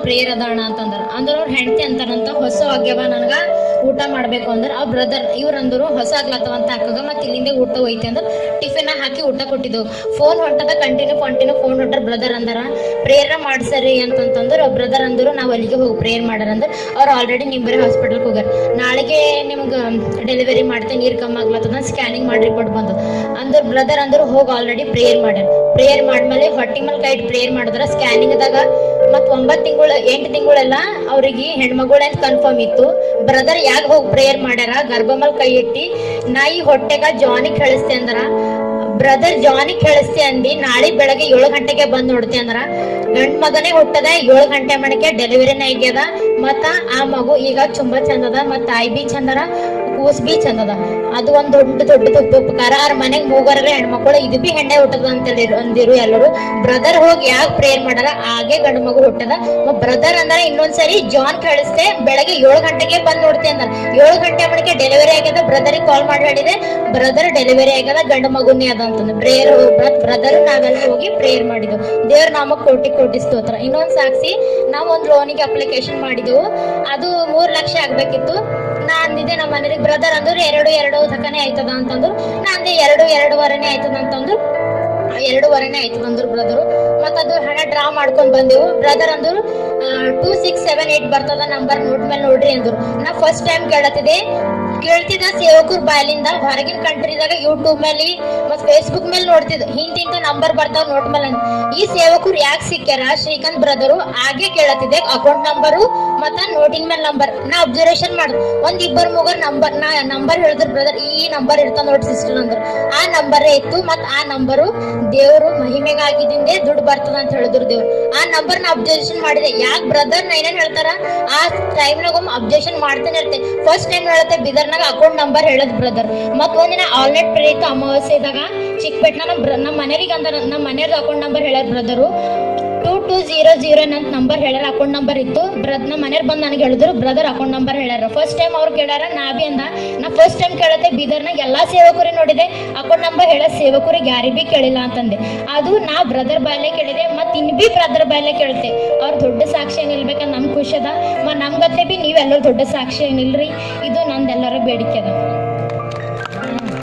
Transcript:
Prayer ಅದಾಣ ಅಂತಂದ್ರ ಅವ್ರ ಹೆಂಡತಿ ಅಂತಾರಂತ ಹೊಸ ಆಗ್ಯವ ನನಗ ಊಟ ಮಾಡ್ಬೇಕು ಅಂದ್ರ ಅವ್ರ ಬ್ರದರ್ ಇವ್ರಂದ್ರು ಹೊಸ ಆಗ್ಲತ್ತವ ಅಂತ ಹಾಕಾಗ ಮತ್ತೆ ಇಲ್ಲಿಂದ ಊಟ ಹೋಯ್ತಿ ಅಂದ್ರ ಟಿಫಿನ್ ಹಾಕಿ ಊಟ ಕೊಟ್ಟಿದ್ದು. ಫೋನ್ ಹೊಂಟದ ಕಂಟಿನ್ಯೂ ಫೋನ್ ಹೊಂಟ್ರ ಬ್ರದರ್ ಅಂದಾರ ಪ್ರೇಯರ್ ಮಾಡ್ಸರಿ ಅಂತಂತಂದ್ರ ಬ್ರದರ್ ಅಂದ್ರು ನಾವ್ ಅಲ್ಲಿಗೆ ಹೋಗಿ ಪ್ರೇಯರ್ ಮಾಡಾರ ಅಂದ್ರ ಅವ್ರು ಆಲ್ರೆಡಿ ನಿಂಬರಿ ಹಾಸ್ಪಿಟಲ್ ಹೋಗ್ಯಾರ. ನಾಳೆಗೆ ನಿಮ್ಗ ಡೆಲಿವರಿ ಮಾಡ್ತೆ ನೀರ್ ಕಮ್ಮಿ ಆಗ್ಲತ್ತದ ಸ್ಕ್ಯಾನಿಂಗ್ ಮಾಡಿ ರಿಪೋರ್ಟ್ ಬಂದು ಅಂದ್ರ ಬ್ರದರ್ ಅಂದ್ರು ಹೋಗಿ ಆಲ್ರೆಡಿ ಪ್ರೇಯರ್ ಮಾಡ್ಯಾರ. ಪ್ರೇಯರ್ ಮಾಡ್ಮೇಲೆ ಹೊಟ್ಟಿ ಮೇಲೆ ಕೈ ಪ್ರೇಯರ್ ಮಾಡಿದ್ರ ಸ್ಕ್ಯಾನಿಂಗ್ ದಾಗ ಮತ್ 9 ತಿಂಗಳು 8 ತಿಂಗಳೆಲ್ಲ ಅವ್ರಿಗೆ ಹೆಣ್ಮಗಳು ಅಂತ ಕನ್ಫರ್ಮ್ ಇತ್ತು. ಬ್ರದರ್ ಯಾಕೆ ಹೋಗಿ ಪ್ರೇಯರ್ ಮಾಡ್ಯಾರ ಗರ್ಭ ಮೇಲೆ ಕೈ ಇಟ್ಟಿ ನಾಯಿ ಹೊಟ್ಟೆಗ ಜಾನಿಗ್ ಹೇಳಿಸ್ತೆ ಅಂದ್ರ ಬ್ರದರ್ ಜಾನಿಗ್ ಹೇಳಿಸ್ತೆ ಅಂದಿ ನಾಳೆ ಬೆಳಗ್ಗೆ 7 ಗಂಟೆಗೆ ಬಂದ್ ನೋಡ್ತಿ ಅಂದ್ರ ಗಂಡ್ ಮಗನೇ ಹುಟ್ಟದ 7 ಗಂಟೆ ಮಣಕ್ಕೆ ಡೆಲಿವರಿನ ಆಗ್ಯದ. ಮತ್ತ ಆ ಮಗು ಈಗ ತುಂಬಾ ಚಂದದ ಮತ್ತ ತಾಯಿ ಬಿ ಚಂದರ ಕೂಸ್ ಬಿ ಚಂದದ. ಅದು ಒಂದ್ ದೊಡ್ಡ ಉಪಕಾರ. ಅವ್ರ ಮನೆಗ್ ಮೂಗರಲ್ಲ ಹೆಣ್ಮಕ್ಳು ಇದು ಬಿ ಹೆಣ್ಣೆ ಹುಟ್ಟದ ಅಂತ ಅಂದಿರು ಎಲ್ಲರೂ. ಬ್ರದರ್ ಹೋಗಿ ಯಾಕೆ ಪ್ರೇಯರ್ ಮಾಡಾರ ಹಾಗೆ ಗಂಡು ಮಗು ಹುಟ್ಟದ. ಬ್ರದರ್ ಅಂದ್ರೆ ಇನ್ನೊಂದ್ಸರಿ ಜಾನ್ ಕಳಿಸ್ತೆ ಬೆಳಗ್ಗೆ 7 ಗಂಟೆಗೆ ಬಂದ್ ನೋಡ್ತಿ ಅಂದ್ರ 7 ಗಂಟೆ ಮಣಿಗೆ ಡೆಲಿವರಿ ಆಗ್ಯದ. ಬ್ರದರಿಗೆ ಕಾಲ್ ಮಾಡಿ ಹೇಳಿದೆ ಬ್ರದರ್ ಡೆಲಿವರಿ ಆಗ್ಯದ ಗಂಡು ಮಗುನೇ ಅದ ಅಂತಂದು ಪ್ರೇಯರ್ ಬ್ರದರ್ ನಾವೆಲ್ಲ ಹೋಗಿ ಪ್ರೇಯರ್ ಮಾಡಿದ್ವು. ದೇವ್ರ ನಾಮಕ್ ಕೋಟಿ ಸ್ತೋತ್ರ. ಇನ್ನೊಂದ್ ಸಾಕ್ಷಿ ನಾವ್ ಒಂದ್ ಲೋನಿಗೆ ಅಪ್ಲಿಕೇಶನ್ ಮಾಡಿದ್ವು. ಅದು 3 ಲಕ್ಷ ಆಗ್ಬೇಕಿತ್ತು. ನಾ ಅಂದಿದ್ದೆ ನಮ್ಮ ಮನೆಗೆ ಬ್ರದರ್ ಅಂದ್ರು ಎರಡು ತಕನೇ ಆಯ್ತದ ಅಂತಂದ್ರು. ನಾ ಅಂದೆ 2.5 ಆಯ್ತದ ಅಂತಂದ್ರು 2.5 ಆಯ್ತದ ಅಂದ್ರು ಬ್ರದರು. ಮತ್ತ ಅದು ಹಣ ಡ್ರಾ ಮಾಡ್ಕೊಂಡ್ ಬಂದೆವು. ಬ್ರದರ್ ಅಂದ್ರು 2678 ಬರ್ತದ ನಂಬರ್ ನೋಟ್ ಮೇಲೆ ನೋಡ್ರಿ ಅಂದ್ರು. ನಾ ಫಸ್ಟ್ ಟೈಮ್ ಕೇಳ್ತಿದ್ದ ಸೇವಕರು ಬಾಯಲಿಂದ ಹೊರಗಿನ ಕಂಟ್ರಿದಾಗ ಯೂಟ್ಯೂಬ್ ಮೇಲೆ ಮತ್ ಫೇಸ್ಬುಕ್ ಮೇಲೆ ನೋಡ್ತಿದ್ ಹಿಂದಿಂತ ನಂಬರ್ ಬರ್ತಾವ ನೋಟ್ ಮೇಲೆ. ಈ ಸೇವಕರು ಯಾಕೆ ಸಿಕ್ಕ್ಯಾರ ಶ್ರೀಕಾಂತ್ ಬ್ರದರು ಹಾಗೆ ಕೇಳತ್ತಿದ್ದೆ ಅಕೌಂಟ್ ನಂಬರು ಮತ್ತ ನೋಟಿನ ಮೇಲೆ ನಂಬರ್. ನಾ ಅಬ್ಸರ್ವೇಷನ್ ಮಾಡ್ 1-2 ನಂಬರ್ ಹೇಳಿದ್ರು ಬ್ರದರ್ ಈ ನಂಬರ್ ಇರ್ತಾವ ನೋಡಿ ಸಿಸ್ಟರ್ ಅಂದ್ರು. ಆ ನಂಬರೇ ಇತ್ತು. ಮತ್ ಆ ನಂಬರು ದೇವ್ರು ಮಹಿಮೆಗಾಗಿದ್ದಿಂದೆ ದುಡ್ಡು ಬರ್ತದ ಅಂತ ಹೇಳಿದ್ರು ದೇವ್ರು. ಆ ನಂಬರ್ ನಾ ಅಬ್ಸರ್ವೇಷನ್ ಮಾಡಿದೆ. ಯಾಕೆ ಬ್ರದರ್ ನಾ ಏನೇನ್ ಹೇಳ್ತಾರ ಆ ಟೈಮ್ನಾಗ ಅಬ್ಸರ್ವೇಷನ್ ಮಾಡ್ತಾನೆ ಇರ್ತೆ. ಫಸ್ಟ್ ಟೈಮ್ ಹೇಳುತ್ತೆ ಬಿದರ್ನಾಗ ಅಕೌಂಟ್ ನಂಬರ್ ಹೇಳದ್ ಬ್ರದರ್. ಮತ್ ಒಂದಿನ ಆಲ್ನೆಟ್ ಪ್ರೇರಿತ ಅಮಾವಾಸ್ಯೆದಾಗ ಚಿಕ್ಕಪೇಟ್ನ ನಮ್ಮ ಮನೆಯವ್ರಿಗೆ ಅಂದ ನಮ್ಮ ಮನೆಯವ್ರದ್ದು ಅಕೌಂಟ್ ನಂಬರ್ ಹೇಳ್ಯಾರ ಬ್ರದರು. 2200 ಅಂತ ನಂಬರ್ ಹೇಳ್ಯಾರ. ಅಕೌಂಟ್ ನಂಬರ್ ಇತ್ತು. ನಮ್ಮ ಮನೆಯವ್ರು ಬಂದು ನನಗೆ ಹೇಳಿದ್ರು ಬ್ರದರ್ ಅಕೌಂಟ್ ನಂಬರ್ ಹೇಳ್ಯಾರ. ಫಸ್ಟ್ ಟೈಮ್ ಅವ್ರು ಕೇಳ್ಯಾರ ನಾಬಿ ಅಂದ. ನಾ ಫಸ್ಟ್ ಟೈಮ್ ಕೇಳತ್ತೆ ಬೀದರ್ನಾಗ ಎಲ್ಲಾ ಸೇವಕರಿಗೆ ನೋಡಿದೆ ಅಕೌಂಟ್ ನಂಬರ್ ಹೇಳ ಸೇವಕರಿಗೆ ಯಾರಿ ಬಿ ಕೇಳಿಲ್ಲ ಅಂತಂದೆ. ಅದು ನಾ ಬ್ರದರ್ ಬಾಯಲ್ಲೇ ಕೇಳಿದೆ. ಮತ್ ಇನ್ ಬಿ ಬ್ರದರ್ ಬಾಯಲ್ಲೇ ಕೇಳುತ್ತೆ. ಅವ್ರು ದೊಡ್ಡ ಸಾಕ್ಷಿ ನಿಲ್ಬೇಕಂತ ನಮ್ ಖುಷಿ ಅದ. ನಮ್ಗತ್ತೆ ಬಿ ನೀವೆಲ್ಲರೂ ದೊಡ್ಡ ಸಾಕ್ಷಿ ನಿಲ್ರಿ. ಇದು ನಂದೆಲ್ಲರ ಬೇಡಿಕೆ ಅದ.